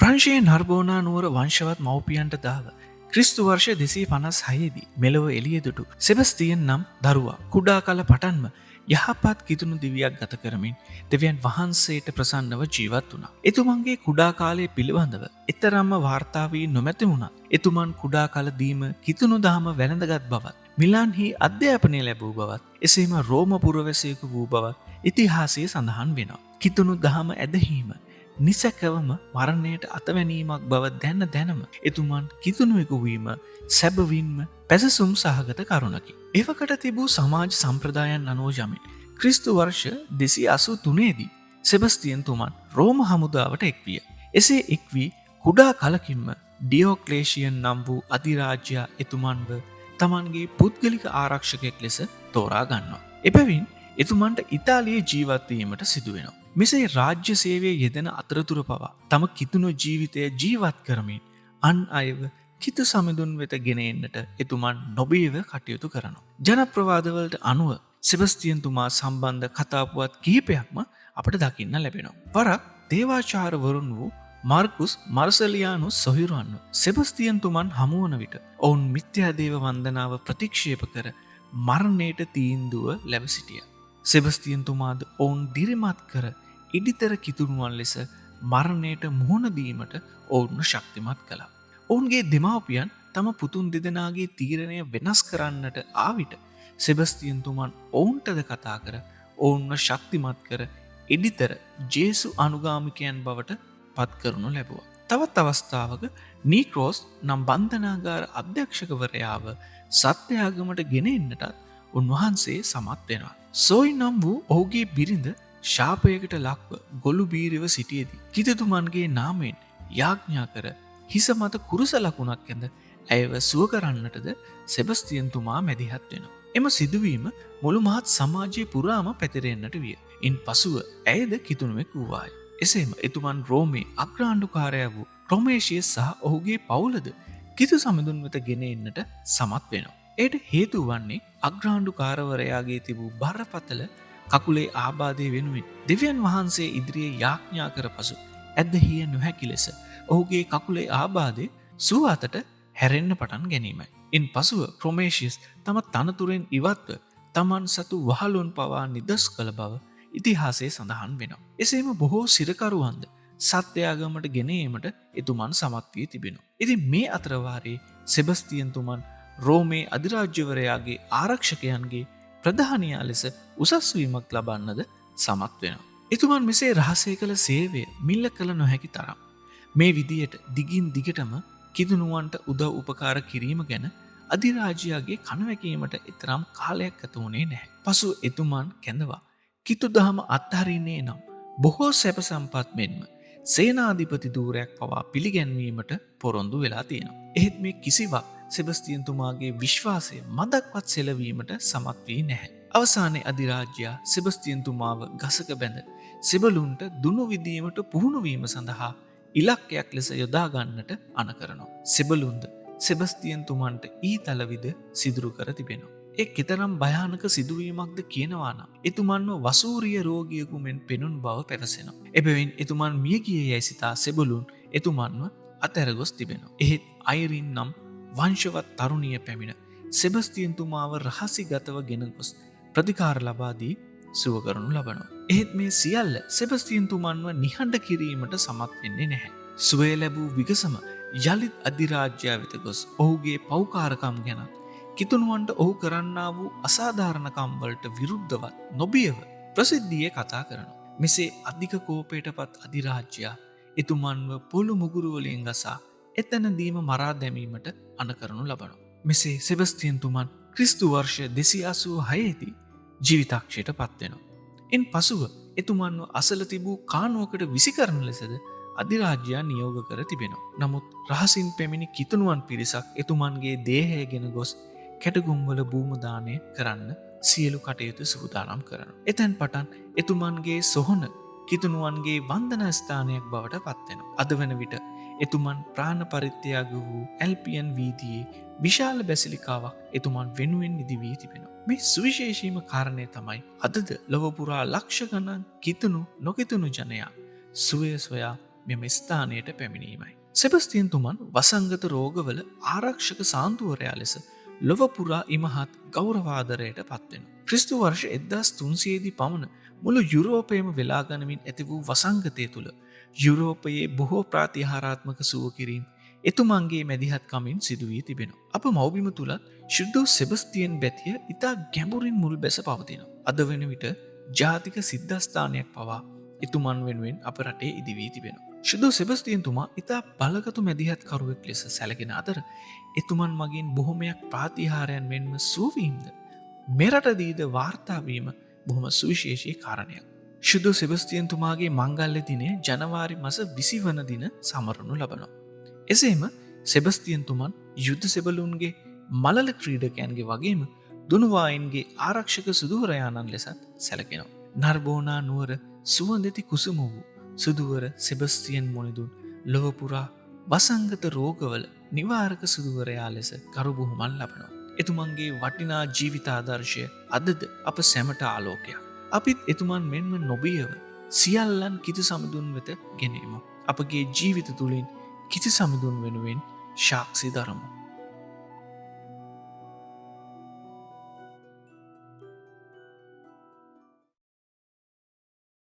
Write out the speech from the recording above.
ප්‍රංශයේ නර්බෝනා නුවර වංශවත් මව්පියන්ට දාව ක්‍රිස්තු වර්ෂ 256 දී මෙලොව එළිය දුටු සෙබස්තියන් නම් දරුවා කුඩා කල පටන්ම යහපත් කිතුණු දිවියක් ගත කරමින් දෙවියන් වහන්සේට ප්‍රසන්නව ජීවත් වුණා. එතුමන්ගේ කුඩා කාලයේ පිළිබඳව එතරම්ම වාර්තා වී නොමැති වුණා. එතුමන් කුඩා කලදීම කිතුණු දහම වැළඳගත් බවත්, මිලාන්හි අධ්‍යාපනය ලැබූ බවත්, එසේම රෝම පුරවැසියෙකු වූ බවත් ඉතිහාසයේ සඳහන් වෙනවා. කිතුණු දහම ඇදහිීම නිසැකවම මරණයට අතවැනීමක් බව දැනම එතුමන් කිතුණුවෙකු වීම සැබවින්ම පැසසුම් සහගත කරුණකි. එවකට තිබූ සමාජ සම්ප්‍රදායන් අනුව යමින් ක්‍රිස්තු වර්ෂ 283 දී සෙබස්තියන් තුමන් රෝම හමුදාවට එක්විය. එසේ එක්වී කුඩා කලකින්ම ඩියෝක්ලේෂියන් නම් වූ අධිරාජ්‍යයා එතුමන්ව තමන්ගේ පුද්ගලික ආරක්ෂකයෙක් ලෙස තෝරා ගන්නවා. එබැවින් එතුමන්ට ඉතාලියේ ජීවත් වීමට සිදු වෙනවා. මෙසේ රාජ්‍ය සේවයේ යෙදෙන අතරතුර පවා තම කිතුණු ජීවිතය ජීවත් කරමින් අන් අයව කිතු සමිඳුන් වෙත ගෙන එන්නට එතුමන් නොබේව කටයුතු කරනවා. ජනප්‍රවාදවලට අනුව සෙබස්තියන් තුමා සම්බන්ධ කතාපුවත් කිහිපයක්ම අපට දකින්න ලැබෙනවා. වරක් දේවාචාර්යවරුන් වූ මාර්කුස් මාර්සලියානුස් සොහිරුවන්ව සෙබස්තියන් තුමන් හමුවන විට ඔවුන් මිත්‍යාදේව වන්දනාව ප්‍රතික්ෂේප කර මරණයට තීන්දුව ලැබ සිටියා. සෙබස්තියන් තුමාද ඔවුන් දිරිමත් කර ඉදිතර කිතුණුවන් ලෙස මරණයට මුහුණ දීමට ඔවුන්ව ශක්තිමත් කළා. ඔවුන්ගේ දෙමාපියන් තම පුතුන් දෙදෙනාගේ තීරණය වෙනස් කරන්නට ආවිට සෙබස්තියන් තුමන් ඔවුන්ටද කතා කර ඔවුන්ව ශක්තිමත් කර ඉදිතර ජේසු අනුගාමිකයන් බවට පත් කරනු ලැබුවා. තවත් අවස්ථාවක නීක්‍රෝස් නම් බන්ධනාගාර අධ්‍යක්ෂකවරයාව සත්‍යයාගමට ගෙන එන්නටත් උන්වහන්සේ සමත් වෙනවා. සෝයි නම් වූ ඔහුගේ බිරිඳ ශාපයකට ලක්ව ගොළු බීරිව සිටියේදී කිතුතුමන්ගේ නාමයෙන් යාඥා කර හිස මත කුරුස ලකුණක් ඇඳ ඇයව සුව කරන්නටද සෙබස්තියන් තුමා මැදිහත් වෙනවා. එම සිදුවීම මුළු මහත් සමාජයේ පුරාම පැතිරෙන්නට විය. ඉන් පසුව ඇයද කිතුණුවෙක් වූවාය. එසේම එතුමන් රෝමේ අග්‍රාණ්ඩුකාරයා වූ ක්‍රොමේෂියස් සහ ඔහුගේ පවුලද කිතු සමිඳුන් වෙත ගෙන එන්නට සමත් වෙනවා. එයට හේතු වන්නේ අග්‍රාණ්ඩුකාරවරයාගේ තිබූ බරපතල කකුලේ ආබාධය වෙනුවෙන් දෙවියන් වහන්සේ ඉදිරියේ යාඥා කර පසු ඇදහිය නොහැකි ලෙස ඔහුගේ කකුලේ ආබාධය සුව අතට හැරෙන්න පටන් ගැනීමයි. ඉන් පසුව ක්‍රොමේෂියස් තම තනතුරෙන් ඉවත්ව තමන් සතු වහලුන් පවා නිදස් කළ බව ඉතිහාසයේ සඳහන් වෙනවා. එසේම බොහෝ සිරකරුවන්ද සත්‍යයාගමට ගෙනීමට එතුමන් සමත් වී තිබෙනවා. ඉතින් මේ අතරවාරයේ සෙබස්තියන් තුමන් රෝමේ අධිරාජ්‍යවරයාගේ ආරක්ෂකයන්ගේ ප්‍රධානියා ලෙස උසස්වීමක් ලබන්නද සමත් වෙනවා. එතුමන් මෙසේ රහසය කළ සේවය මිල්ල කළ නොහැකි තරම්. මේ විදියට දිගින් දිගටම කිදුනුවන්ට උදව් උපකාර කිරීම ගැන අධිරාජයාගේ කනවැකීමට එතරම් කාලයක් ඇත වුණේ නැහැ. පසු එතුමන් කැඳවා කිතු දහම අත්හරින්නේ නම් බොහෝ සැප සම්පත් මෙන්ම සේනාධිපති ධූරයක් පවා පිළිගැන්වීමට පොරොන්දු වෙලා තියෙනවා. එහෙත් මේ කිසිවක් සෙබස්තියන් තුමාගේ විශ්වාසය මදක්වත් සෙලවීමට සමත් වී නැහැ. අවසානයේ අධිරාජ්‍යයා සෙබස්තියන් තුමාව ගසක බැඳ සෙබළුන්ට දුනු විදීමට පුහුණු වීම සඳහා ඉලක්කයක් ලෙස යොදා ගන්නට අණ කරනවා. සෙබළුන්ද සෙබස්තියන් තුමන්ට ඊතලවිද සිදුරු කර තිබෙනවා. ඒ කෙතරම් භයානක සිදුවීමක්ද කියනවා නම් එතුමන්ව වසූරිය රෝගියෙකු මෙන් පෙනුණු බව පැවසෙනවා. එබැවින් එතුමන් මිය ගියේ යැයි සිතා සෙබළුන් එතුමන්ව අතැරගොස් තිබෙනවා. එහෙත් අයිරින් නම් වංශවත් තරුණිය පැමිණ සෙබස්තියන් තුමාව රහසිගතව ගෙන ගොස් ප්‍රතිකාර ලබා දී සුව කරනු ලබනවා. එහෙත් මේ සියල්ල සෙබස්තියන් තුමන්ව නිහඬ කිරීමට සමත් වෙන්නේ නැහැ. සුවය ලැබූ විගසම යළිත් අධිරාජ්‍යයා වෙත ගොස් ඔහුගේ පෞකාරකම් ගැන කිතුණුවන්ට ඔහු කරන්නා වූ අසාධාරණකම් වලට විරුද්ධවත් නොබියව ප්‍රසිද්ධියේ කතා කරනවා. මෙසේ අධික කෝපයට පත් අධිරාජ්‍යයා එතුමන්ව පොළු මුගුරු වලින් ගසා එතනදීම මරා දැමීමට අණ කරනු ලබනවා. මෙසේ සෙබස්තියන් තුමන් ක්‍රිස්තු වර්ෂ 286 දී ජීවිතක්ෂයට පත්වෙනවා. ඉන් පසුව එතුමන්ව අසල තිබූ කානුවකට විසිකරන ලෙසද අධිරාජ්‍යයා නියෝග කර තිබෙනවා. නමුත් රහසින් පැමිණි කිතුණුවන් පිරිසක් එතුමන්ගේ දේහය ගෙන ගොස් කැටගුම්වල භූමදානය කරන්න සියලු කටයුතු සූදානම් කරනවා. එතැන් පටන් එතුමන්ගේ සොහොන කිතුණුවන්ගේ වන්දනා ස්ථානයක් බවට පත්වෙනවා. අද වන විට එතුමන් ප්‍රාණ පරිත්‍යාග වූ ඇල්පියන් වීදියේ විශාල බැසිලිකාවක් එතුමන් වෙනුවෙන් නිදි වී තිබෙනවා. මේ සුවිශේෂීම කාරණය තමයි අදද ලොව පුරා ලක්ෂ ගණන් කිතුණු නොකිතුණු ජනයා සුවය සොයා මෙම ස්ථානයට පැමිණීමයි. සෙබස්තියන් තුමන් වසංගත රෝගවල ආරක්ෂක සාන්තුවරයා ලෙස ලොවපුරා ඉමහත් ගෞරවාදරයට පත්වෙන. ක්‍රිස්තු වර්ෂ 1300දී පමණ මුළු යුරෝපයම වෙලාගනමින් ඇති වූ වසංගතය තුළ යුරෝපයේ බොහෝ ප්‍රාතිහාරාත්මක සුව කිරීම් එතුමන්ගේ මැදිහත්කමින් සිදුවී තිබෙන. අප මෞබිම තුළත් ශුද්ධ සෙබස්තියන් බැතිය ඉතා ගැඹුරින් මුල් බැස පවතින. අද වෙන විට ජාතික සිද්ධස්ථානයක් පවා එතුමන් වෙනුවෙන් අප රටේ ඉදිවී තිබෙන. ශුද්ධ සෙබස්තියන් තුමා ඉතා බලගතු මැදිහත්කරුවෙක් ලෙස සැලගෙන අතර එතුමන් මගින් බොහොමයක් ප්‍රාතිහාරයන් මෙන්ම සූවීම්ද මෙරටදීද වාර්තාවීම බොහොම සුවිශේෂී කාරණයක්. ශුද්ධ සෙබස්තියන් තුමාගේ මංගල්‍ය දිනය ජනවාරි මස 20 වන දින සමරනු ලබනවා. එසේම සෙබස්තියන් තුමන් යුද්ධ සෙබළුන්ගේ මලල ක්‍රීඩකයන්ගේ වගේම දුනුවායින්ගේ ආරක්ෂක සුදුවරයාණන් ලෙසත් සැලකෙනවා. නර්බෝනා නුවර සුවඳෙති කුසුම වූ සුදුවර සෙබස්තියන් මොනිදුන් ලොවපුරා වසංගත රෝගවල නිවාරක සුදුවරයා ලෙස කරුබුහුමන් ලබනවා. එතුමන්ගේ වටිනා ජීවිතාදර්ශය අදද අප සැමට ආලෝකයක්. අපිත් එතුමන් මෙන්ම නොබියව සියල්ලන් කිතු සමදුන් වෙත ගෙනීම. අපගේ ජීවිත තුළින් කිසි සමිඳුන් වෙනුවෙන් ශාක්ෂි දරමු.